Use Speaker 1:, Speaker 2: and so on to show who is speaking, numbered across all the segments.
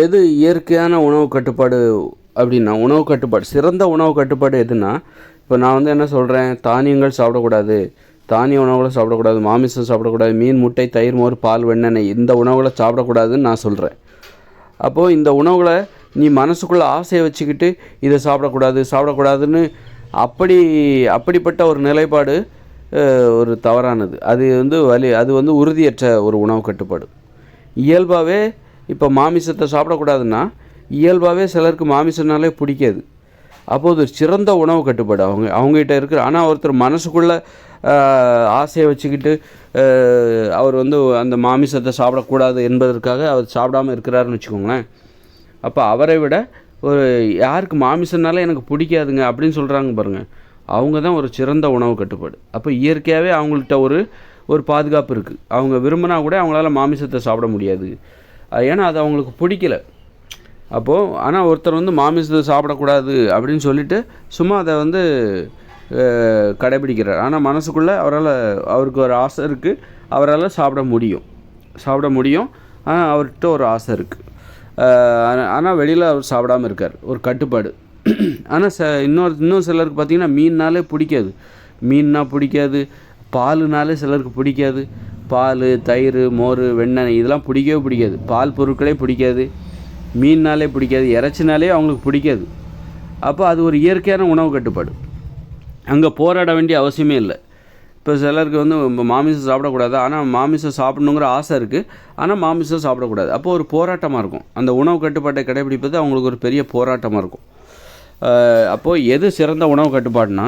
Speaker 1: எது இயற்கையான உணவு கட்டுப்பாடு அப்படின்னா, உணவு கட்டுப்பாடு சிறந்த உணவு கட்டுப்பாடு எதுன்னா, இப்போ நான் வந்து என்ன சொல்கிறேன், தானியங்கள் சாப்பிடக்கூடாது, தானிய உணவுகளை சாப்பிடக்கூடாது, மாமிசம் சாப்பிடக்கூடாது, மீன், முட்டை, தயிர், மோர், பால், வெண்ணெய் இந்த உணவுகளை சாப்பிடக்கூடாதுன்னு நான் சொல்கிறேன். அப்போது இந்த உணவுகளை நீ மனசுக்குள்ளே ஆசையை வச்சுக்கிட்டு இதை சாப்பிடக்கூடாதுன்னு அப்படிப்பட்ட ஒரு நிலைப்பாடு ஒரு தவறானது. அது வந்து உறுதியற்ற ஒரு உணவு கட்டுப்பாடு. இயல்பாகவே இப்போ மாமிசத்தை சாப்பிடக்கூடாதுன்னா இயல்பாகவே சிலருக்கு மாமிசம்னாலே பிடிக்காது. அப்போது ஒரு சிறந்த உணவு கட்டுப்பாடு அவங்ககிட்ட இருக்கிற. ஆனால் ஒருத்தர் மனசுக்குள்ளே ஆசையை வச்சுக்கிட்டு அவர் வந்து அந்த மாமிசத்தை சாப்பிடக்கூடாது என்பதற்காக அவர் சாப்பிடாமல் இருக்கிறாருன்னு வச்சுக்கோங்களேன். அப்போ அவரை விட ஒரு யாருக்கு மாமிசம்னாலே எனக்கு பிடிக்காதுங்க அப்படின்னு சொல்கிறாங்க பாருங்கள், அவங்க தான் ஒரு சிறந்த உணவு கட்டுப்பாடு. அப்போ இயற்கையாகவே அவங்கள்ட்ட ஒரு பாதுகாப்பு இருக்குது. அவங்க விரும்பினா கூட அவங்களால மாமிசத்தை சாப்பிட முடியாது, ஏன்னா அது அவங்களுக்கு பிடிக்கல. அப்போது ஆனால் ஒருத்தர் வந்து மாமிசத்தை சாப்பிடக்கூடாது அப்படின்னு சொல்லிவிட்டு சும்மா அதை வந்து கடைபிடிக்கிறார். ஆனால் மனசுக்குள்ளே அவருக்கு ஒரு ஆசை இருக்குது, அவரால் சாப்பிட முடியும். ஆனால் அவர்கிட்ட ஒரு ஆசை இருக்குது. ஆனால் வெளியில் அவர் சாப்பிடாமல் இருக்கார், ஒரு கட்டுப்பாடு. ஆனால் இன்னும் சிலருக்கு பார்த்திங்கன்னா மீன்னாலே பிடிக்காது, பாலுனாலே சிலருக்கு பிடிக்காது. பால், தயிர், மோர், வெண்ணெய் இதெல்லாம் பிடிக்கவே பிடிக்காது. பால் பொருட்களே பிடிக்காது, மீன்னாலே பிடிக்காது, இறைச்சினாலே அவங்களுக்கு பிடிக்காது. அப்போ அது ஒரு இயற்கையான உணவு கட்டுப்பாடு. அங்கே போராட வேண்டிய அவசியமே இல்லை. இப்போ சிலருக்கு வந்து மாமிசம் சாப்பிடக்கூடாது, ஆனால் மாமிசம் சாப்பிடணுங்கிற ஆசை இருக்குது, ஆனால் மாமிசம் சாப்பிடக்கூடாது. அப்போது ஒரு போராட்டமாக இருக்கும். அந்த உணவு கட்டுப்பாட்டை கடைபிடிப்பது அவங்களுக்கு ஒரு பெரிய போராட்டமாக இருக்கும். அப்போது எது சிறந்த உணவு கட்டுப்பாடுனா,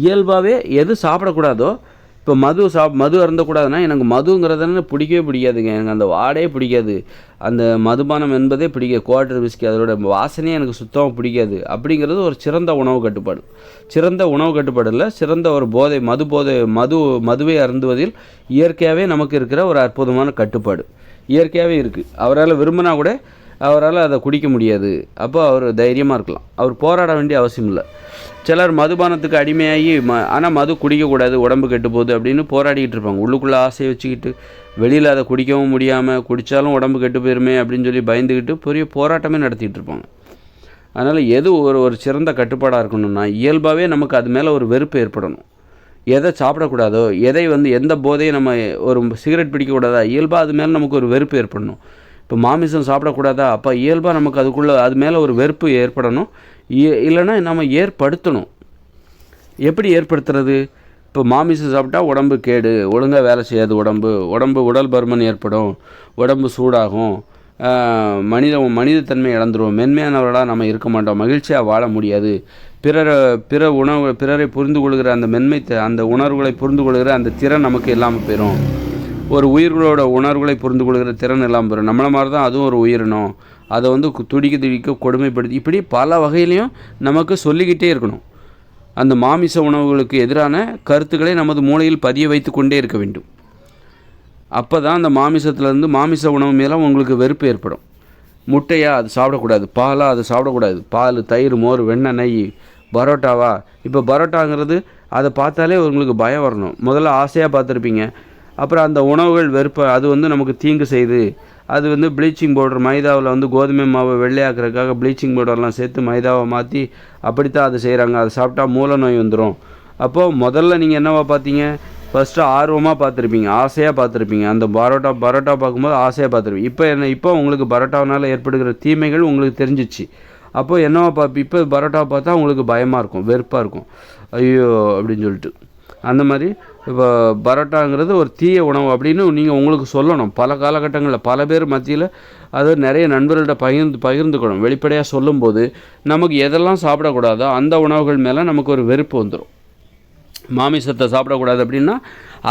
Speaker 1: இயல்பாகவே எது சாப்பிடக்கூடாதோ, இப்போ மது அருந்தக்கூடாதுன்னா எனக்கு மதுங்கிறதுன்னு பிடிக்கவே பிடிக்காதுங்க. எனக்கு அந்த வாடே பிடிக்காது, அந்த மதுபானம் என்பதே பிடிக்காது, குவார்டர் விஸ்கி அதோட வாசனையே எனக்கு சுத்தமாக பிடிக்காது. அப்படிங்கிறது ஒரு சிறந்த உணவு கட்டுப்பாடு. சிறந்த உணவு கட்டுப்பாடு இல்லை, சிறந்த ஒரு மதுவை அருந்துவதில் இயற்கையாகவே நமக்கு இருக்கிற ஒரு அற்புதமான கட்டுப்பாடு இயற்கையாகவே இருக்குது. அவரால் விரும்பினா கூட அவரால் அதை குடிக்க முடியாது. அப்போ அவர் தைரியமாக இருக்கலாம், அவர் போராட வேண்டிய அவசியம் இல்லை. சிலர் மதுபானத்துக்கு அடிமையாகி ஆனால் மது குடிக்கக்கூடாது, உடம்பு கெட்டு போகுது அப்படின்னு போராடிக்கிட்டு இருப்பாங்க. உள்ளுக்குள்ளே ஆசையை வச்சுக்கிட்டு வெளியில் அதை குடிக்கவும் முடியாமல், குடித்தாலும் உடம்பு கெட்டு போயிருமே அப்படின்னு சொல்லி பயந்துக்கிட்டு பெரிய போராட்டமே நடத்திக்கிட்டு இருப்பாங்க. அதனால் எது ஒரு சிறந்த கட்டுப்பாடாக இருக்கணும்னா, இயல்பாகவே நமக்கு அது மேலே ஒரு வெறுப்பு ஏற்படணும். எதை சாப்பிடக்கூடாதோ, எந்த போதையை நம்ம ஒரு சிகரெட் பிடிக்கக்கூடாதா, இயல்பாக அது மேலே நமக்கு ஒரு வெறுப்பு ஏற்படணும். இப்போ மாமிசம் சாப்பிடக்கூடாதா, அப்போ இயல்பாக நமக்கு அது மேலே ஒரு வெறுப்பு ஏற்படணும். இல்லைன்னா நம்ம ஏற்படுத்தணும். எப்படி ஏற்படுத்துறது? இப்போ மாமிசம் சாப்பிட்டா உடம்பு கேடு, ஒழுங்காக வேலை செய்யாது, உடல் பருமன் ஏற்படும், உடம்பு சூடாகும், மனிதத்தன்மை இழந்துடும், மென்மையானவர்களாக நம்ம இருக்க மாட்டோம், மகிழ்ச்சியாக வாழ முடியாது, பிறரை புரிந்து கொள்கிற அந்த உணர்வுகளை புரிந்து கொள்கிற அந்த திறன் நமக்கு இல்லாமல் போயிடும். ஒரு உயிர்களோட உணர்வுகளை புரிந்து கொள்கிற திறன் இல்லாமல் போயிடும். நம்மளை மாதிரி தான் அதுவும் ஒரு உயிரினம், அதை வந்து துடிக்க கொடுமைப்படுத்தி இப்படி பல வகையிலையும் நமக்கு சொல்லிக்கிட்டே இருக்கணும். அந்த மாமிச உணவுகளுக்கு எதிரான கருத்துக்களை நமது மூளையில் பதிய வைத்து கொண்டே இருக்க வேண்டும். அப்போ தான் அந்த மாமிச உணவு மேலே உங்களுக்கு வெறுப்பு ஏற்படும். முட்டையா, அது சாப்பிடக்கூடாது, பாலா, அது சாப்பிடக்கூடாது, பால், தயிர், மோர், வெண்ணெய், நெய், பரோட்டாவா, இப்போ பரோட்டாங்கிறது அதை பார்த்தாலே உங்களுக்கு பயம் வரணும். முதல்ல ஆசையாக பார்த்துருப்பீங்க, அப்புறம் அந்த உணவுகள் அது வந்து நமக்கு தீங்கு செய்யுது, அது வந்து ப்ளீச்சிங் பவுடர், மைதாவில் வந்து கோதுமை மாவை வெள்ளையாக்குறதுக்காக ப்ளீச்சிங் பவுடர்லாம் சேர்த்து மைதாவை மாற்றி அப்படித்தான் அதை செய்கிறாங்க, அதை சாப்பிட்டா மூல நோய் வந்துடும். அப்போது முதல்ல நீங்கள் என்னவா பார்த்தீங்க, ஃபஸ்ட்டு ஆர்வமாக பார்த்துருப்பீங்க, ஆசையாக பார்த்துருப்பீங்க. அந்த பரோட்டா பார்க்கும்போது ஆசையாக பார்த்துருப்பீங்க. இப்போ உங்களுக்கு பரோட்டாவினால் ஏற்படுகிற தீமைகள் உங்களுக்கு தெரிஞ்சிச்சு. அப்போது என்னவா இப்போ பரோட்டாவை பார்த்தா உங்களுக்கு பயமாக இருக்கும், வெறுப்பாக இருக்கும், ஐயோ அப்படின்னு சொல்லிட்டு. அந்த மாதிரி இப்போ பரோட்டாங்கிறது ஒரு தீய உணவு அப்படின்னு நீங்கள் உங்களுக்கு சொல்லணும். பல காலகட்டங்களில் பல பேர் மத்தியில் நிறைய நண்பர்கள்ட்ட பகிர்ந்துக்கணும். வெளிப்படையாக சொல்லும்போது நமக்கு எதெல்லாம் சாப்பிடக்கூடாதோ அந்த உணவுகள் மேலே நமக்கு ஒரு வெறுப்பு வந்துடும். மாமிசத்தை சாப்பிடக்கூடாது அப்படின்னா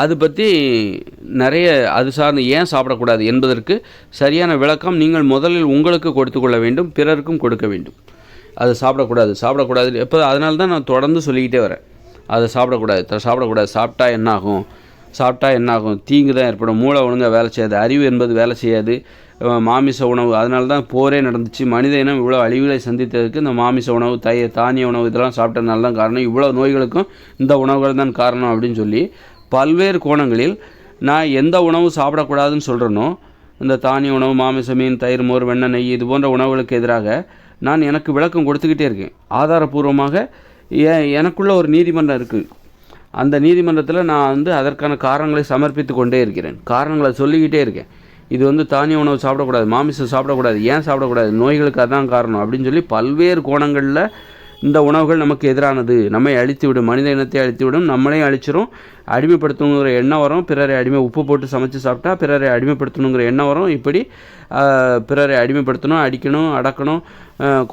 Speaker 1: அது பற்றி நிறைய அது சார்ந்து ஏன் சாப்பிடக்கூடாது என்பதற்கு சரியான விளக்கம் நீங்கள் முதலில் உங்களுக்கு கொடுத்துக்கொள்ள வேண்டும், பிறருக்கும் கொடுக்க வேண்டும். அது சாப்பிடக்கூடாது எப்போ. அதனால தான் நான் தொடர்ந்து சொல்லிக்கிட்டே வரேன், அதை சாப்பிடக்கூடாது. சாப்பிட்டா என்னாகும், தீங்கு தான் ஏற்படும், மூளை ஒழுங்காக வேலை செய்யாது, அறிவு என்பது வேலை செய்யாது, மாமிச உணவு. அதனால தான் போரே நடந்துச்சு, மனித இனம் இவ்வளோ அழிவுகளை சந்தித்ததுக்கு இந்த மாமிச உணவு, தானிய உணவு இதெல்லாம் சாப்பிட்டதுனால தான் காரணம், இவ்வளோ நோய்களுக்கும் இந்த உணவுகள் தான் காரணம் அப்படின்னு சொல்லி பல்வேறு கோணங்களில் நான் எந்த உணவு சாப்பிடக்கூடாதுன்னு சொல்கிறேனோ இந்த தானிய உணவு, மாமிச, மீன், தயிர், மோர், வெண்ணெய், நெய் இது போன்ற உணவுகளுக்கு எதிராக நான் எனக்கு விளக்கம் கொடுத்துக்கிட்டே இருக்கேன். ஆதாரபூர்வமாக எனக்குள்ள ஒரு நீதிமன்றம் இருக்குது. அந்த நீதிமன்றத்தில் நான் அதற்கான காரணங்களை சமர்ப்பித்து கொண்டே இருக்கிறேன். காரணங்களை சொல்லிக்கிட்டே இருக்கேன். இது தானிய உணவு சாப்பிடக்கூடாது, மாமிசம் சாப்பிடக்கூடாது, ஏன் சாப்பிடக்கூடாது, நோய்களுக்கு அதான் காரணம் அப்படின்னு சொல்லி பல்வேறு கோணங்களில் இந்த உணவுகள் நமக்கு எதிரானது, நம்மை அழித்துவிடும், மனித இனத்தை அழித்துவிடும், நம்மளையும் அழிச்சிரும், அடிமைப்படுத்தணுங்கிற எண்ணம் வரும். பிறரை உப்பு போட்டு சமைச்சு சாப்பிட்டா பிறரை அடிமைப்படுத்தணுங்கிற எண்ணம் வரும். இப்படி பிறரை அடிமைப்படுத்தணும், அடிக்கணும், அடக்கணும்,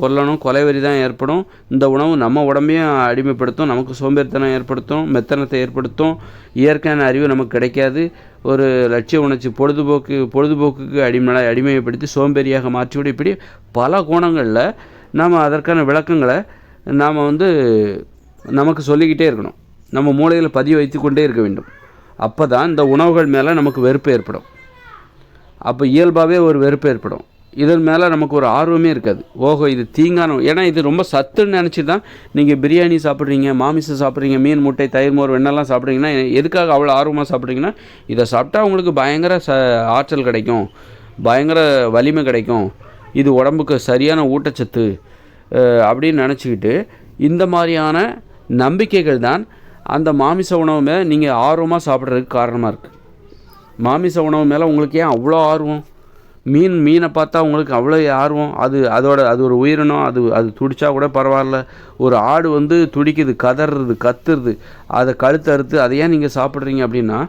Speaker 1: கொல்லணும், கொலைவெறி தான் ஏற்படும். இந்த உணவு நம்ம உடம்பையும் அடிமைப்படுத்தும், நமக்கு சோம்பேறித்தனம் ஏற்படுத்தும், மெத்தனத்தை ஏற்படுத்தும், இயற்கையான அறிவு நமக்கு கிடைக்காது, ஒரு லட்சிய உணர்ச்சி பொழுதுபோக்குக்கு அடிமைப்படுத்தி சோம்பேறியாக மாற்றிவிடும். இப்படி பல கோணங்களில் நாம் அதற்கான விளக்கங்களை நாம் நமக்கு சொல்லிக்கிட்டே இருக்கணும். நம்ம மூளையில் பதிய வைத்து கொண்டே இருக்க வேண்டும். அப்போ தான் இந்த உணவுகள் மேலே நமக்கு வெறுப்பு ஏற்படும். அப்போ இயல்பாகவே ஒரு வெறுப்பு ஏற்படும். இதன் மேலே நமக்கு ஒரு ஆர்வமே இருக்காது. ஓஹோ, இது தீங்கான, ஏன்னா இது ரொம்ப சத்துன்னு நினச்சி தான் நீங்கள் பிரியாணி சாப்பிட்றீங்க, மாமிசம் சாப்பிட்றீங்க, மீன், முட்டை, தயிர், மோர், வெண்ணெல்லாம் சாப்பிட்றீங்கன்னா எதுக்காக அவ்வளோ ஆர்வமாக சாப்பிட்றீங்கன்னா, இதை சாப்பிட்டா உங்களுக்கு பயங்கர ஆற்றல் கிடைக்கும், பயங்கர வலிமை கிடைக்கும், இது உடம்புக்கு சரியான ஊட்டச்சத்து அப்படின்னு நினச்சிக்கிட்டு இந்த மாதிரியான நம்பிக்கைகள் தான் அந்த மாமிச உணவு மேலே நீங்கள் ஆர்வமாக சாப்பிட்றதுக்கு காரணமாக இருக்குது. மாமிச உணவு மேலே உங்களுக்கு ஏன் அவ்வளோ ஆர்வம்? மீனை பார்த்தா உங்களுக்கு அவ்வளோ ஆர்வம்? அது ஒரு உயிரினம், அது துடிச்சா கூட பரவாயில்ல. ஒரு ஆடு துடிக்குது, கதறது, கத்துறது, அதை கழுத்து அறுத்து அதை ஏன் நீங்கள் சாப்பிட்றீங்க அப்படின்னா,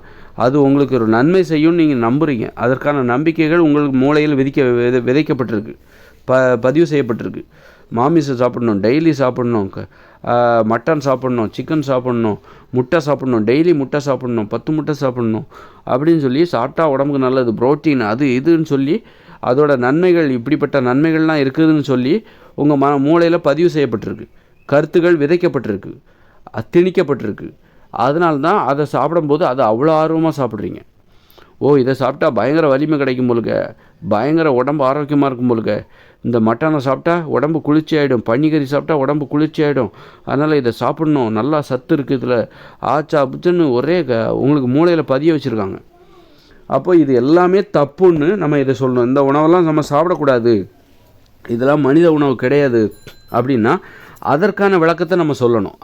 Speaker 1: அது உங்களுக்கு ஒரு நன்மை செய்யும்னு நீங்கள் நம்புகிறீங்க. அதற்கான நம்பிக்கைகள் உங்களுக்கு மூளையில் விதைக்கப்பட்டிருக்கு, பதிவு செய்யப்பட்டிருக்கு. மாமிசம் சாப்பிடணும், டெய்லி சாப்பிடணும், மட்டன் சாப்பிடணும், சிக்கன் சாப்பிடணும், முட்டை சாப்பிடணும், டெய்லி முட்டை சாப்பிடணும், 10 முட்டை சாப்பிடணும் அப்படின்னு சொல்லி சாப்பிட்டா உடம்புக்கு நல்லது, புரோட்டீன், அது இதுன்னு சொல்லி அதோட நன்மைகள், இப்படிப்பட்ட நன்மைகள்லாம் இருக்குதுன்னு சொல்லி உங்கள் மூளையில் பதிவு செய்யப்பட்டிருக்கு, கருத்துக்கள் விதைக்கப்பட்டிருக்கு, திணிக்கப்பட்டிருக்கு. அதனால்தான் அதை சாப்பிடும்போது அதை அவ்வளோ ஆர்வமாக சாப்பிட்றீங்க. இதை சாப்பிட்டா பயங்கர வலிமை கிடைக்கும் போலுக்க, பயங்கர உடம்பு ஆரோக்கியமாக இருக்கும் போலுக்க, இந்த மட்டனை சாப்பிட்டா உடம்பு குளிர்ச்சி ஆகிடும், பன்னிக்கறி சாப்பிட்டா உடம்பு குளிர்ச்சி ஆகிடும், அதனால் இதை சாப்பிட்ணும், நல்லா சத்து இருக்குது இதில், ஆச்சா புச்சுன்னு ஒரே உங்களுக்கு மூளையில் பதிய வச்சுருக்காங்க. அப்போ இது எல்லாமே தப்புன்னு நம்ம இதை சொல்லணும். இந்த உணவெல்லாம் நம்ம சாப்பிடக்கூடாது, இதெல்லாம் மனித உணவு கிடையாது அப்படின்னா அதற்கான விளக்கத்தை நம்ம சொல்லணும்,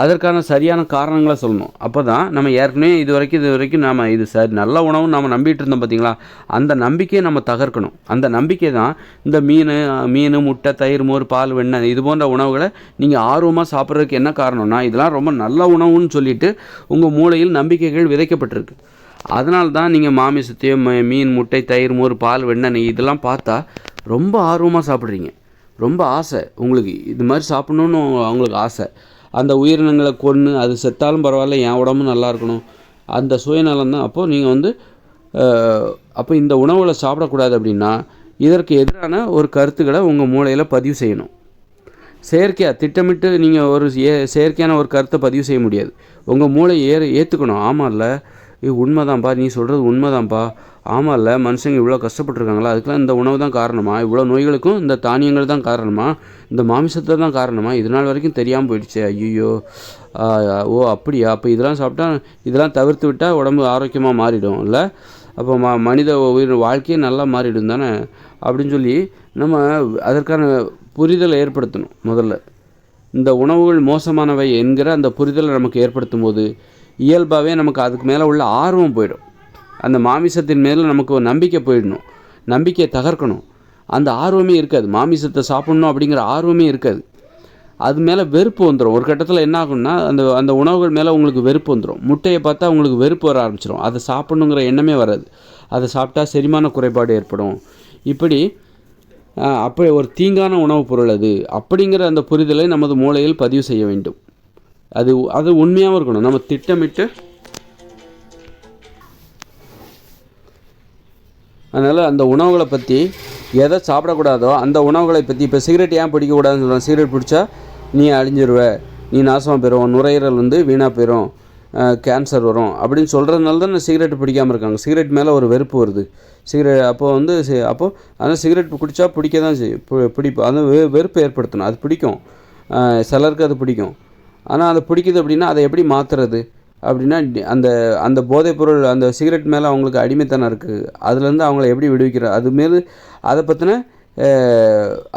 Speaker 1: அதற்கான சரியான காரணங்களை சொல்லணும். அப்போ தான் நம்ம ஏற்கனவே இது வரைக்கும் நாம் இது நல்ல உணவுன்னு நம்ம நம்பிட்டு இருந்தோம் பார்த்தீங்களா, அந்த நம்பிக்கையை நம்ம தகர்க்கணும். அந்த நம்பிக்கை தான் இந்த மீன், முட்டை, தயிர், மோர், பால், வெண்ணெய் இது போன்ற உணவுகளை நீங்கள் ஆர்வமாக சாப்பிட்றதுக்கு என்ன காரணம்னா, இதெல்லாம் ரொம்ப நல்ல உணவுன்னு சொல்லிட்டு உங்கள் மூளையில் நம்பிக்கைகள் விதைக்கப்பட்டிருக்கு. அதனால தான் நீங்கள் மாமிசத்தையும் மீன், முட்டை, தயிர், மோர், பால், வெண்ணெய் இதெல்லாம் பார்த்தா ரொம்ப ஆர்வமாக சாப்பிட்றீங்க. ரொம்ப ஆசை உங்களுக்கு, இது மாதிரி சாப்பிட்ணுன்னு அவங்களுக்கு ஆசை. அந்த உயிரினங்களை கொன்று அது செத்தாலும் பரவாயில்ல, என் உடம்பு நல்லா இருக்கணும், அந்த சுயநலம் தான். அப்போது நீங்கள் அப்போ இந்த உணவுகளை சாப்பிடக்கூடாது அப்படின்னா இதற்கு எதிரான ஒரு கருத்துக்களை உங்கள் மூளையில் பதிவு செய்யணும். செயற்கையாக திட்டமிட்டு நீங்கள் ஒரு செயற்கையான ஒரு கருத்தை பதிவு செய்ய முடியாது. உங்கள் மூளை ஏற்றுக்கணும். ஆமாம்ல, இது உண்மைதான்ப்பா, நீ சொல்கிறது உண்மைதான்ப்பா, ஆமாம்ல, மனுஷங்க இவ்வளோ கஷ்டப்பட்டுருக்காங்களா, அதுக்கெலாம் இந்த உணவு தான் காரணமா, இவ்வளோ நோய்களுக்கும் இந்த தானியங்கள் தான் காரணமா, இந்த மாமிசத்தை தான் காரணமா, இது நாள் வரைக்கும் தெரியாமல் போயிடுச்சு, ஐயோ, அப்படியா, அப்போ இதெல்லாம் சாப்பிட்டா இதெல்லாம் தவிர்த்து விட்டால் உடம்பு ஆரோக்கியமாக மாறிடும் இல்லை, அப்போ மனித உயிர் வாழ்க்கையே நல்லா மாறிடும் தானே அப்படின்னு சொல்லி நம்ம அதற்கான புரிதலை ஏற்படுத்தணும். முதல்ல இந்த உணவுகள் மோசமானவை என்கிற அந்த புரிதலை நமக்கு ஏற்படுத்தும் போது இயல்பாகவே நமக்கு அதுக்கு மேலே உள்ள ஆர்வம் போயிடும். அந்த மாமிசத்தின் மேலே நமக்கு ஒரு நம்பிக்கை போயிடணும், நம்பிக்கையை தகர்க்கணும். அந்த ஆர்வமே இருக்காது, மாமிசத்தை சாப்பிட்ணும் அப்படிங்கிற ஆர்வமே இருக்காது. அது மேலே வெறுப்பு வந்துடும். ஒரு கட்டத்தில் என்ன ஆகும்னா அந்த உணவுகள் மேலே உங்களுக்கு வெறுப்பு வந்துடும். முட்டையை பார்த்தா உங்களுக்கு வெறுப்பு வர ஆரம்பிச்சிடும், அதை சாப்பிட்ணுங்கிற எண்ணமே வராது. அதை சாப்பிட்டா செரிமான குறைபாடு ஏற்படும். இப்படி அப்படி ஒரு தீங்கான உணவுப் பொருள் அது அப்படிங்கிற அந்த புரிதலை நமது மூளையில் பதிவு செய்ய வேண்டும். அது உண்மையாகவும் இருக்கணும். நம்ம திட்டமிட்டு அதனால் அந்த உணவுகளை பற்றி எதை சாப்பிடக்கூடாதோ அந்த உணவுகளை பற்றி, இப்போ சிகரெட் ஏன் பிடிக்கக்கூடாதுன்னு சொல்லுவாங்க, சிகரெட் பிடிச்சா நீ அழிஞ்சிருவ, நீ நாசமாக போயிடும், நுரையீரல் வீணாக போயிடும், கேன்சர் வரும் அப்படின்னு சொல்கிறதுனால தான் சிகரெட் பிடிக்காமல் இருக்காங்க. சிகரெட் மேலே ஒரு வெறுப்பு வருது. அப்போது ஆனால் சிகரெட் குடித்தா பிடிக்க தான் பிடிப்போம், அந்த வெறுப்பை ஏற்படுத்தணும். அது பிடிக்கும், சிலருக்கு அது பிடிக்கும். ஆனால் அதை பிடிக்குது அப்படின்னா அதை எப்படி மாற்றுறது? அப்படின்னா அந்த அந்த போதைப்பொருள் அந்த சிகரெட் மேலே அவங்களுக்கு அடிமைத்தனம் இருக்குது. அதுலேருந்து அவங்கள எப்படி விடுவிக்கிற அதுமாரி அதை பற்றின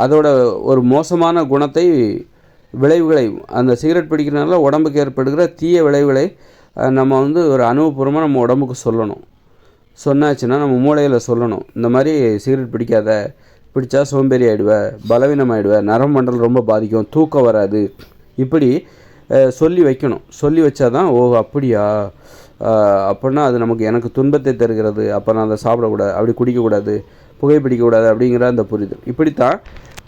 Speaker 1: அதோட ஒரு மோசமான குணத்தை விளைவுகளை அந்த சிகரெட் பிடிக்கிறதுனால உடம்புக்கு ஏற்படுகிற தீய விளைவுகளை நம்ம வந்து ஒரு அனுபவபூர்வமாக நம்ம உடம்புக்கு சொல்லணும். சொன்னாச்சுன்னா நம்ம மூளையில் சொல்லணும், இந்த மாதிரி சிகரெட் பிடிக்காத, பிடிச்சா சோம்பேறி ஆகிடுவேன், பலவீனம் ஆகிடுவேன், நரம்பு மண்டலம் ரொம்ப பாதிக்கும், தூக்கம் வராது, இப்படி சொல்லி வைக்கணும். சொல்லி வச்சா தான் ஓ அப்படியா அப்படின்னா அது எனக்கு துன்பத்தை தருகிறது, அப்போ நான் அதை சாப்பிடக்கூடாது, அப்படி குடிக்கக்கூடாது, புகைப்பிடிக்கக்கூடாது அப்படிங்கிற அந்த புரிதல். இப்படித்தான்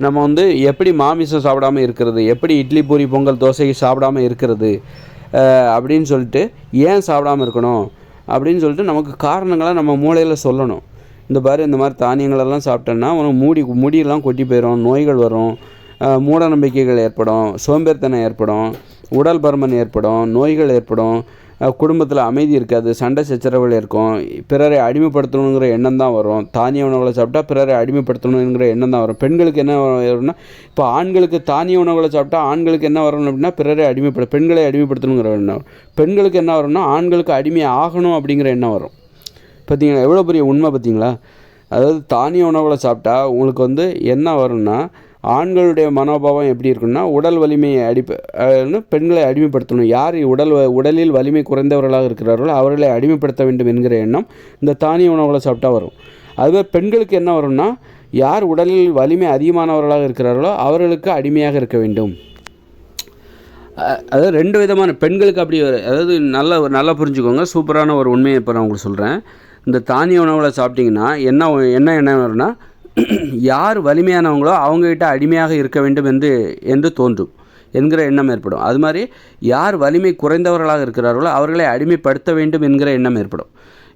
Speaker 1: நம்ம வந்து எப்படி மாமிசம் சாப்பிடாமல் இருக்கிறது, எப்படி இட்லி பூரி பொங்கல் தோசைக்கு சாப்பிடாமல் இருக்கிறது அப்படின்னு சொல்லிட்டு, ஏன் சாப்பிடாமல் இருக்கணும் அப்படின்னு சொல்லிட்டு நமக்கு காரணங்களை நம்ம மூளையில் சொல்லணும். இந்த மாதிரி தானியங்களெல்லாம் சாப்பிட்டோன்னா உனக்கு முடியெல்லாம் கொட்டி போயிடும், நோய்கள் வரும், மூட நம்பிக்கைகள் ஏற்படும், சோம்பேறித்தனம் ஏற்படும், உடல் பருமன் ஏற்படும், நோய்கள் ஏற்படும், குடும்பத்தில் அமைதி இருக்காது, சண்டை சச்சரவுகள் இருக்கும், பிறரை அடிமைப்படுத்தணுங்கிற எண்ணம் தான் வரும். தானிய உணவுகளை சாப்பிட்டா பிறரை அடிமைப்படுத்தணுங்கிற எண்ணம் தான் வரும். பெண்களுக்கு என்ன வரும்னா, இப்போ ஆண்களுக்கு தானிய உணவுகளை சாப்பிட்டா ஆண்களுக்கு என்ன வரணும் அப்படின்னா பெண்களை அடிமைப்படுத்தணுங்கிற எண்ணம். பெண்களுக்கு என்ன வரும்னா ஆண்களுக்கு அடிமை ஆகணும் அப்படிங்கிற எண்ணம் வரும். பார்த்தீங்களா எவ்வளோ பெரிய உண்மை பார்த்தீங்களா? அதாவது தானிய உணவுகளை சாப்பிட்டா உங்களுக்கு வந்து என்ன வரும்னா, ஆண்களுடைய மனோபாவம் எப்படி இருக்குன்னா, உடல் வலிமையை பெண்களை அடிமைப்படுத்தணும். யார் உடலில் வலிமை குறைந்தவர்களாக இருக்கிறார்களோ அவர்களை அடிமைப்படுத்த வேண்டும் என்கிற எண்ணம் இந்த தானிய உணவுகளை சாப்பிட்டா வரும். அதுவே பெண்களுக்கு என்ன வரும்னா, யார் உடலில் வலிமை அதிகமானவர்களாக இருக்கிறார்களோ அவர்களுக்கு அடிமையாக இருக்க வேண்டும். அதாவது ரெண்டு விதமான பெண்களுக்கு அப்படி அதாவது நல்லா புரிஞ்சுக்கோங்க. சூப்பரான ஒரு உண்மையை இப்போ நான் உங்களுக்கு சொல்கிறேன். இந்த தானிய உணவுகளை சாப்பிட்டிங்கன்னா என்ன வரும்னா, யார் வலிமையானவங்களோ அவங்ககிட்ட அடிமையாக இருக்க வேண்டும் என்று தோன்றும் என்கிற எண்ணம் ஏற்படும். அது மாதிரி யார் வலிமை குறைந்தவர்களாக இருக்கிறார்களோ அவர்களை அடிமைப்படுத்த வேண்டும் என்கிற எண்ணம் ஏற்படும்.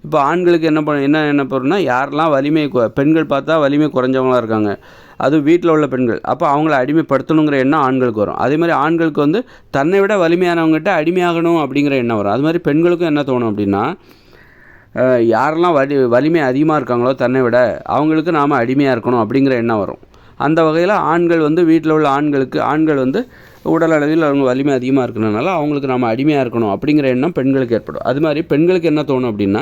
Speaker 1: இப்போ ஆண்களுக்கு என்ன பண்ணுன்னா, யாரெல்லாம் பெண்கள் பார்த்தா வலிமை குறைஞ்சவங்களாக இருக்காங்க, அதுவும் வீட்டில் உள்ள பெண்கள், அப்போ அவங்கள அடிமைப்படுத்தணுங்கிற எண்ணம் ஆண்களுக்கு வரும். அதே மாதிரி ஆண்களுக்கு வந்து தன்னை விட வலிமையானவங்ககிட்ட அடிமையாகணும் அப்படிங்கிற எண்ணம் வரும். அது மாதிரி பெண்களுக்கும் என்ன தோணும் அப்படின்னா, யாரெல்லாம் வலிமை அதிகமாக இருக்காங்களோ தன்னை விட அவங்களுக்கு நாம் அடிமையாக இருக்கணும் அப்படிங்கிற எண்ணம் வரும். அந்த வகையில் ஆண்கள் வந்து வீட்டில் உள்ள ஆண்கள் வந்து உடல் அளவில் அவங்க வலிமை அதிகமாக இருக்கிறனால அவங்களுக்கு நாம் அடிமையாக இருக்கணும் அப்படிங்கிற எண்ணம் பெண்களுக்கு ஏற்படும். அது மாதிரி பெண்களுக்கு என்ன தோணும் அப்படின்னா,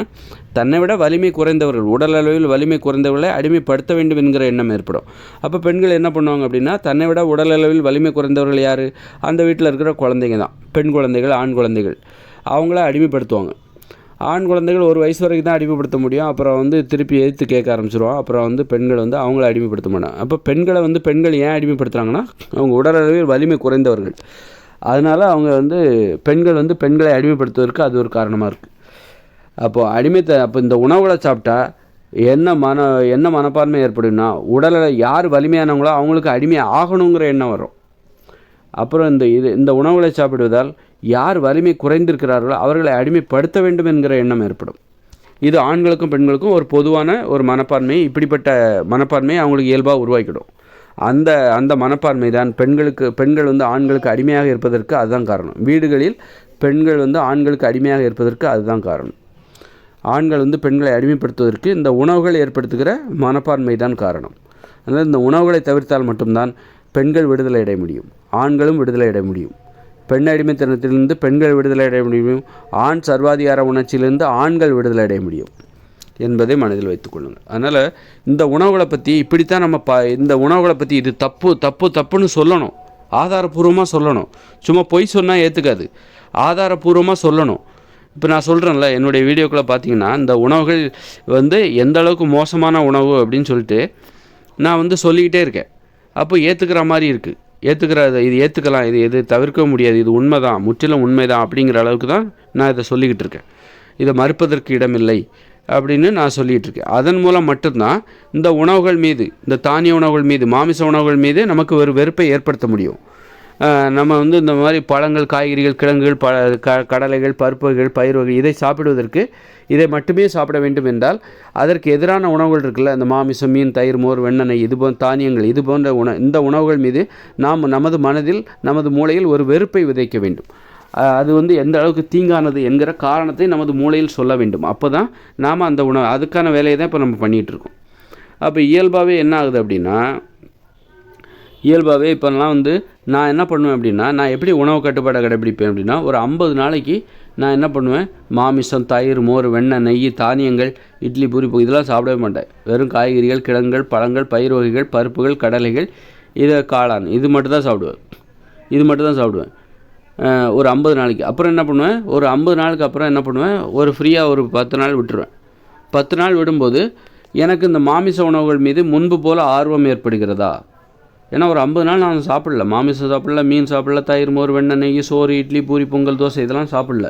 Speaker 1: தன்னை விட வலிமை குறைந்தவர்கள், உடல் அளவில் வலிமை குறைந்தவர்களை அடிமைப்படுத்த வேண்டும் என்கிற எண்ணம் ஏற்படும். அப்போ பெண்கள் என்ன பண்ணுவாங்க அப்படின்னா, தன்னை விட உடல் அளவில் வலிமை குறைந்தவர்கள் யார், அந்த வீட்டில் இருக்கிற குழந்தைங்க தான், பெண் குழந்தைகள், ஆண் குழந்தைகள், அவங்கள அடிமைப்படுத்துவாங்க. ஆண் குழந்தைகள் ஒரு வயசு வரைக்கும் தான் அடிமைப்படுத்த முடியும். அப்புறம் வந்து திருப்பி எதிர்த்து கேட்க ஆரம்பிச்சிருவோம். அப்புறம் வந்து பெண்கள் வந்து அவங்கள அடிமைப்படுத்த மாட்டாங்க. அப்போ பெண்கள் ஏன் அடிமைப்படுத்துகிறாங்கன்னா, அவங்க உடலளவில் வலிமை குறைந்தவர்கள். அதனால் அவங்க வந்து பெண்களை அடிமைப்படுத்துவதற்கு அது ஒரு காரணமாக இருக்குது. அப்போ இந்த உணவுகளை சாப்பிட்டா என்ன மனப்பான்மை ஏற்படும்னா, உடலில் யார் வலிமையானவங்களோ அவங்களுக்கு அடிமை ஆகணுங்கிற எண்ணம் வரும். அப்புறம் இந்த உணவுகளை சாப்பிடுவதால் யார் வலிமை குறைந்திருக்கிறார்களோ அவர்களை அடிமைப்படுத்த வேண்டும் என்கிற எண்ணம் ஏற்படும். இது ஆண்களுக்கும் பெண்களுக்கும் ஒரு பொதுவான ஒரு மனப்பான்மை. இப்படிப்பட்ட மனப்பான்மையை அவங்களுக்கு இயல்பாக உருவாக்கிடும். அந்த மனப்பான்மை தான் பெண்கள் வந்து ஆண்களுக்கு அடிமையாக இருப்பதற்கு அதுதான் காரணம். வீடுகளில் பெண்கள் வந்து ஆண்களுக்கு அடிமையாக இருப்பதற்கு அதுதான் காரணம். ஆண்கள் வந்து பெண்களை அடிமைப்படுத்துவதற்கு இந்த உணவுகள் ஏற்படுத்துகிற மனப்பான்மை தான் காரணம். அதனால் இந்த உணவுகளை தவிர்த்தால் மட்டும்தான் பெண்கள் விடுதலை அடைய முடியும், ஆண்களும் விடுதலை அடைய முடியும். பெண் அடிமைத்தனத்திலிருந்து பெண்கள் விடுதலை அடைய முடியும், ஆண் சர்வாதிகார உணர்ச்சியிலிருந்து ஆண்கள் விடுதலை அடைய முடியும் என்பதை மனதில் வைத்துக்கொள்ளுங்கள். அதனால் இந்த உணவுகளை பற்றி இப்படித்தான் இந்த உணவுகளை பற்றி இது தப்புன்னு சொல்லணும், ஆதாரபூர்வமாக சொல்லணும். சும்மா பொய் சொன்னால் ஏற்றுக்காது, ஆதாரபூர்வமாக சொல்லணும். இப்போ நான் சொல்கிறேன்ல, என்னுடைய வீடியோக்களை பார்த்தீங்கன்னா இந்த உணவுகள் வந்து எந்த அளவுக்கு மோசமான உணவு அப்படின்னு சொல்லிட்டு நான் வந்து சொல்லிக்கிட்டே இருக்கேன். அப்போ ஏற்றுக்கிற மாதிரி இருக்குது, இது ஏற்றுக்கலாம், இது தவிர்க்க முடியாது, இது உண்மை தான், முற்றிலும் உண்மை தான் அப்படிங்கிற அளவுக்கு தான் நான் இதை சொல்லிக்கிட்டு இருக்கேன். இதை மறுப்பதற்கு இடமில்லை அப்படின்னு நான் சொல்லிகிட்டு இருக்கேன். அதன் மூலம் மட்டும்தான் இந்த உணவுகள் மீது, இந்த தானிய உணவுகள் மீது, மாமிச உணவுகள் மீது நமக்கு ஒரு வெறுப்பை ஏற்படுத்த முடியும். நம்ம வந்து இந்த மாதிரி பழங்கள், காய்கறிகள், கிழங்குகள், கடலைகள், பருப்புகள், பயிர் வகை இதை சாப்பிடுவதற்கு, இதை மட்டுமே சாப்பிட வேண்டும் என்றால் அதற்கு எதிரான உணவுகள் இருக்குல்ல, இந்த மாமிசம், மீன், தயிர், மோர், வெண்ணெய், இதுபோன்ற தானியங்கள், இது போன்ற இந்த உணவுகள் மீது நாம் நமது மனதில், நமது மூளையில் ஒரு வெறுப்பை விதைக்க வேண்டும். அது வந்து எந்த அளவுக்கு தீங்கானது என்கிற காரணத்தை நமது மூளையில் சொல்ல வேண்டும். அப்போ தான் நாம் அந்த அதுக்கான வேலையை தான் இப்போ நம்ம பண்ணிகிட்ருக்கோம். அப்போ இயல்பாகவே என்ன ஆகுது அப்படின்னா, இப்போல்லாம் வந்து நான் என்ன பண்ணுவேன் அப்படின்னா, நான் எப்படி உணவு கட்டுப்பாடை கடைப்பிடிப்பேன் அப்படின்னா, ஒரு 50 நாளைக்கு நான் என்ன பண்ணுவேன், மாமிசம், தயிர், மோர், வெண்ணெய், நெய், தானியங்கள், இட்லி, பூரி இதெல்லாம் சாப்பிடவே மாட்டேன். வெறும் காய்கறிகள், கிழங்குகள், பழங்கள், பயிர் வகைகள், பருப்புகள், கடலைகள், காளான் இது மட்டும் தான் சாப்பிடுவேன். ஒரு 50 நாளைக்கு அப்புறம் என்ன பண்ணுவேன், ஒரு 50 நாளுக்கு அப்புறம் என்ன பண்ணுவேன், ஒரு ஃப்ரீயாக ஒரு 10 நாள் விட்டுருவேன். 10 நாள் விடும்போது எனக்கு இந்த மாமிச உணவுகள் மீது முன்பு போல் ஆர்வம் ஏற்படுகிறதா? ஏன்னா ஒரு 50 நாள் நான் சாப்பிடல, மாமிசம் சாப்பிடல, மீன் சாப்பிடல, தயிர், மோர், வெண்ணெய், நெய், சோறு, இட்லி, பூரி, பொங்கல், தோசை இதெல்லாம் சாப்பிடல.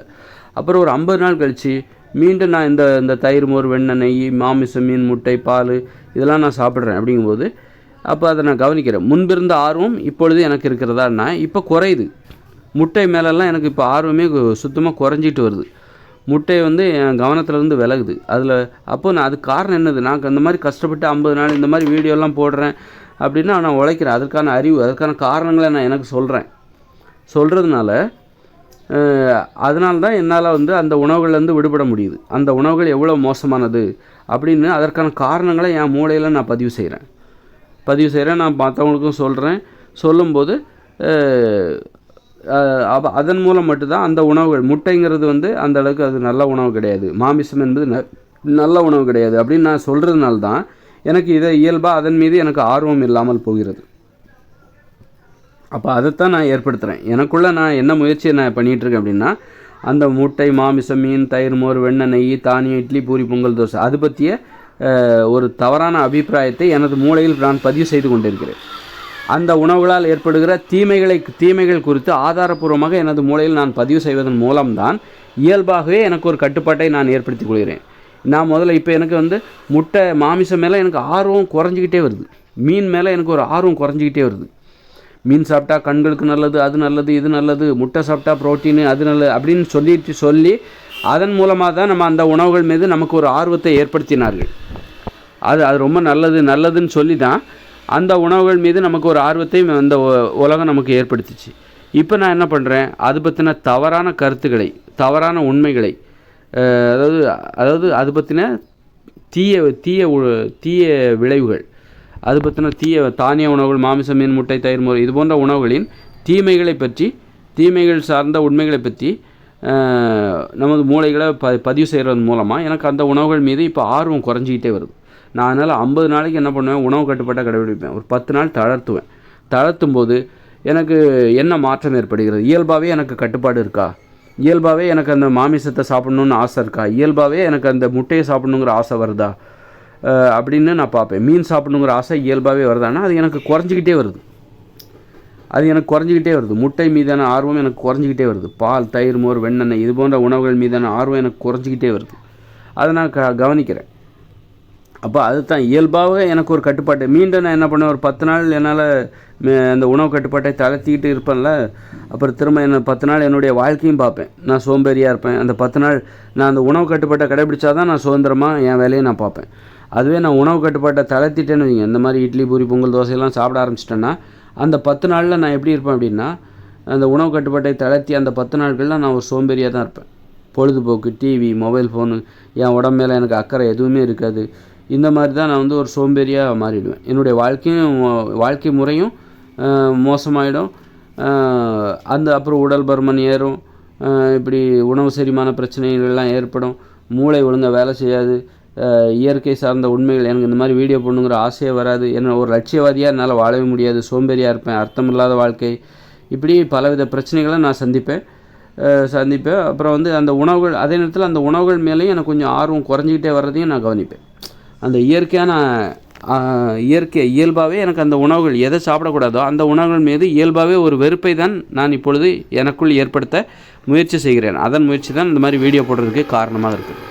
Speaker 1: அப்புறம் ஒரு 50 நாள் கழித்து மீண்டும் நான் இந்த தயிர், மோர், வெண்ணெய், நெய், மாமிசம், மீன், முட்டை, பால் இதெல்லாம் நான் சாப்பிட்றேன். அப்படிங்கும்போது அப்போ அதை நான் கவனிக்கிறேன். முன்பிருந்த ஆர்வம் இப்பொழுது எனக்கு இருக்கிறதான்னா இப்போ குறையுது. முட்டை மேலெல்லாம் எனக்கு இப்போ ஆர்வமே சுத்தமாக குறைஞ்சிட்டு வருது. முட்டை என் கவனத்துலேருந்து விலகுது. அப்போது நான் அதுக்கு காரணம் என்னது, நான் அந்த மாதிரி கஷ்டப்பட்டு 50 நாள் இந்த மாதிரி வீடியோலாம் போடுறேன் அப்படின்னா நான் உழைக்கிறேன். அதற்கான அறிவு, அதற்கான காரணங்களை நான் எனக்கு சொல்கிறதுனால அதனால தான் என்னால் அந்த உணவுகள்லேருந்து விடுபட முடியுது. அந்த உணவுகள் எவ்வளோ மோசமானது அப்படின்னு அதற்கான காரணங்களை என் மூளையில் நான் பதிவு செய்கிறேன். நான் மற்றவங்களுக்கும் சொல்லும்போது அதன் மூலம் மட்டும்தான் அந்த உணவுகள், முட்டைங்கிறது அந்த அளவுக்கு அது நல்ல உணவு கிடையாது, மாமிசம் என்பது நல்ல உணவு கிடையாது அப்படின்னு நான் சொல்கிறதுனால தான் எனக்கு இயல்பாக அதன் மீது எனக்கு ஆர்வம் இல்லாமல் போகிறது. அப்போ அதைத்தான் நான் ஏற்படுத்துகிறேன். எனக்குள்ளே நான் என்ன முயற்சியை நான் பண்ணிகிட்ருக்கேன் அப்படின்னா, அந்த முட்டை, மாமிசம், மீன், தயிர், மோர், வெண்ணெய், நெய், தானியம், இட்லி, பூரி, பொங்கல், தோசை அது பற்றிய ஒரு தவறான அபிப்பிராயத்தை எனது மூளையில் நான் பதிவு செய்து கொண்டிருக்கிறேன். அந்த உணவுகளால் ஏற்படுகிற தீமைகள் குறித்து ஆதாரப்பூர்வமாக எனது மூளையில் நான் பதிவு செய்வதன் மூலம்தான் இயல்பாகவே எனக்கு ஒரு கட்டுப்பாட்டை நான் ஏற்படுத்திக் கொள்கிறேன். நான் முதல்ல இப்போ எனக்கு முட்டை, மாமிசம் மேலே எனக்கு ஆர்வம் குறைஞ்சிக்கிட்டே வருது. மீன் மேலே எனக்கு ஒரு ஆர்வம் குறைஞ்சிக்கிட்டே வருது. மீன் சாப்பிட்டா கண்களுக்கு நல்லது, அது நல்லது, இது நல்லது, முட்டை சாப்பிட்டா ப்ரோட்டீனு, அது நல்லது அப்படின்னு சொல்லி அதன் மூலமாக தான் நம்ம அந்த உணவுகள் மீது நமக்கு ஒரு ஆர்வத்தை ஏற்படுத்தினார்கள். அது ரொம்ப நல்லதுன்னு சொல்லி தான் அந்த உணவுகள் மீது நமக்கு ஒரு ஆர்வத்தை அந்த உலகம் நமக்கு ஏற்படுத்திச்சு. இப்போ நான் என்ன பண்ணுறேன், அது பற்றின தவறான கருத்துக்களை, தவறான உண்மைகளை, அதாவது அது பற்றின தீய விளைவுகள், அது பற்றின தானிய உணவுகள், மாமிசம், மீன், முட்டை, தயிர், மோர் இது போன்ற உணவுகளின் தீமைகள் சார்ந்த உண்மைகளை பற்றி நமது மூளைகளை பதிவு செய்கிறது மூலமாக எனக்கு அந்த உணவுகள் மீது இப்போ ஆர்வம் குறைஞ்சிக்கிட்டே வருது. நான் அதனால் 50 நாளைக்கு என்ன பண்ணுவேன், உணவு கட்டுப்பாட்டை கடைபிடிப்பேன். ஒரு 10 நாள் தளர்த்தும் போது எனக்கு என்ன மாற்றம் ஏற்படுகிறது? இயல்பாகவே எனக்கு கட்டுப்பாடு இருக்கா? இயல்பாகவே எனக்கு அந்த மாமிசத்தை சாப்பிட்ணுன்னு ஆசை இருக்கா? இயல்பாகவே எனக்கு அந்த முட்டையை சாப்பிட்ணுங்கிற ஆசை வருதா அப்படின்னு நான் பார்ப்பேன். மீன் சாப்பிட்ணுங்கிற ஆசை இயல்பாகவே வருதான்னா அது எனக்கு குறைஞ்சிக்கிட்டே வருது. முட்டை மீதான ஆர்வம் எனக்கு குறைஞ்சிக்கிட்டே வருது. பால், தயிர், மோர், வெண்ணெய் இது போன்ற உணவுகள் மீதான ஆர்வம் எனக்கு குறைஞ்சிக்கிட்டே வருது. அதை நான் கவனிக்கிறேன். அப்போ அதுதான் இயல்பாகவே எனக்கு ஒரு கட்டுப்பாடு. மீண்டும் நான் என்ன பண்ணேன், ஒரு 10 நாள் என்னால் அந்த உணவு கட்டுப்பாட்டை தளர்த்திக்கிட்டு இருப்பேன்ல, அப்புறம் திரும்ப 10 நாள் என்னுடைய வாழ்க்கையும் பார்ப்பேன். நான் சோம்பேறியாக இருப்பேன். அந்த 10 நாள் நான் அந்த உணவு கட்டுப்பாட்டை கடைபிடிச்சா தான் நான் சுதந்திரமாக என் வேலையை நான் பார்ப்பேன். அதுவே நான் உணவு கட்டுப்பாட்டை தளர்த்திட்டேன்னு வைங்க, இந்த மாதிரி இட்லி, பூரி, பொங்கல், தோசையெல்லாம் சாப்பிட ஆரம்பிச்சிட்டேன்னா அந்த 10 நாளில் நான் எப்படி இருப்பேன் அப்படின்னா, அந்த உணவு கட்டுப்பாட்டை தளர்த்தி அந்த 10 நாட்களில் நான் ஒரு சோம்பேறியாக தான் இருப்பேன். பொழுதுபோக்கு, டிவி, மொபைல் ஃபோனு, என் உடம்பு மேலே எனக்கு அக்கறை எதுவுமே இருக்காது. இந்த மாதிரி தான் நான் ஒரு சோம்பேறியாக மாறிடுவேன். என்னுடைய வாழ்க்கை முறையும் மோசமாயிடும். அப்புறம் உடல் பருமன் ஏறும். இப்படி உணவு செரிமான பிரச்சனைகள்லாம் ஏற்படும். மூளை ஒழுங்காக வேலை செய்யாது. இயற்கை சார்ந்த உண்மைகள், எனக்கு இந்த மாதிரி வீடியோ போடணுங்கிற ஆசையே வராது. ஒரு லட்சியவாதியாக என்னால் வாழவே முடியாது. சோம்பேறியாக இருப்பேன். அர்த்தமில்லாத வாழ்க்கை, இப்படி பலவித பிரச்சனைகளை நான் சந்திப்பேன். அப்புறம் அந்த உணவுகள், அதே நேரத்தில் அந்த உணவுகள் மேலேயும் எனக்கு கொஞ்சம் ஆர்வம் குறைஞ்சிக்கிட்டே வர்றதையும் நான் கவனிப்பேன். அந்த இயல்பாகவே எனக்கு அந்த உணவுகள் எதை சாப்பிடக்கூடாதோ அந்த உணவுகள் மீது இயல்பாகவே ஒரு வெறுப்பை தான் நான் இப்பொழுது எனக்குள் ஏற்படுத்த முயற்சி செய்கிறேன். அதன் முயற்சி தான் இந்த மாதிரி வீடியோ போடுறதுக்கு காரணமாக இருக்குது.